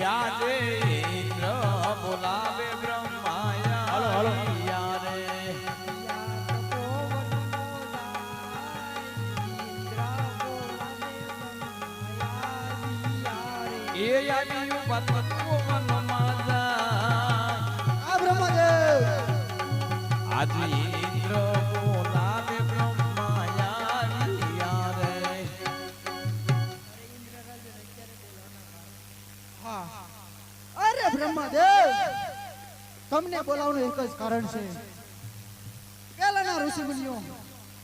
આજે ઇન્દ્ર બોલાવે બ્રહ્માયા હાલો હાલો યારે એ આવ્યું પતન માજા આ બ્રહ્મદેવ આજે ઇન્દ્ર બોલાવે બ્રહ્માયા યારે હા અરે બ્રહ્મદેવ તમને બોલાવવાનું એક જ કારણ છે પહેલાના ઋષિમુનિઓ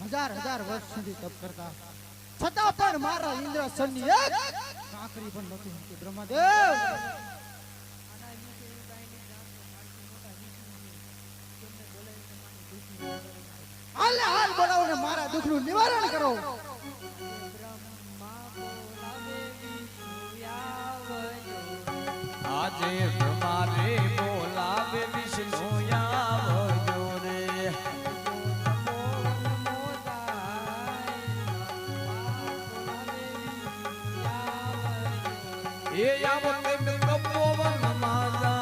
હજાર વર્ષ સુધી તપ કરતા છતાં પણ મારા ઇન્દ્ર સનની એક કાંકરી પણ નહોતી હતી બ્રહ્મદેવ હાલ બોલાવોને મારા દુઃખનું નિવારણ કરો આજે તમારે બોલાવે વિષ્ણુ આવજો રે એ આવો તેમ કપોવન માજા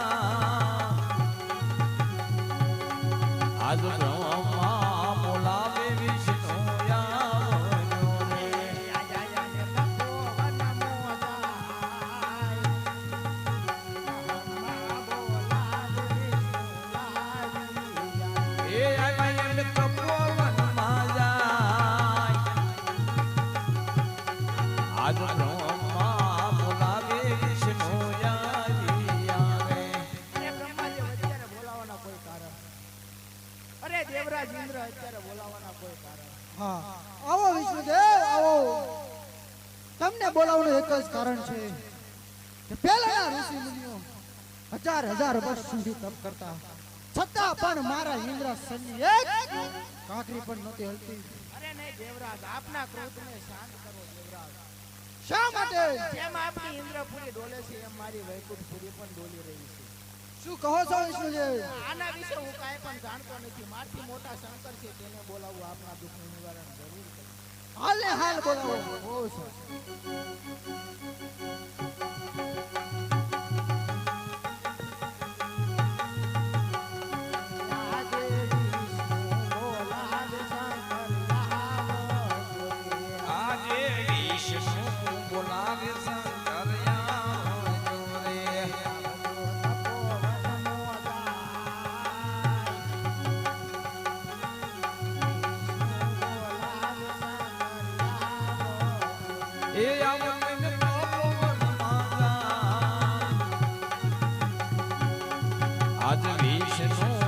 આજ બ્રહ્મા બોલાવે વિષ્ણુ આવજો રે એ આવ્યા કપોવન માજા આજ બ્રહ્મા બોલાવે વિષ્ણુ આવે અરે દેવરાજ ઇન્દ્ર અત્યારે બોલાવવાના કોઈ કારણ હા આવો વિષ્ણુદેવ આવો તમને બોલાવવાનું એક જ કારણ છે કે પહેલાના ઋષિ મુનિઓ હજાર વર્ષ સુધી તપ કરતા છતાં પણ મારા ઇન્દ્ર સનની એક કાંકરી પણ નહોતી હલતી અરે નહીં દેવરાજ આપના ક્રોધને શાંત કરો દેવરાજ શા માટે જેમ આપની ઇન્દ્રપુરી ડોલે છે એમ મારી વૈકુંઠપુરી પણ ડોલી રહી છે શું કહો છો વિષ્ણુદેવ આના વિશે હું કાંઈ પણ જાણતો નથી મારથી મોટા શંકર છે તેને બોલાવવું આપના દુઃખનું નિવારણ જરૂર કરે હાલ બોલાવો બહુ સરસ આજે વિષ્ણુ બોલાવે શંકર આવજો રે એ આવો તેમ કપોવન માજા આજ વિષ્ણુ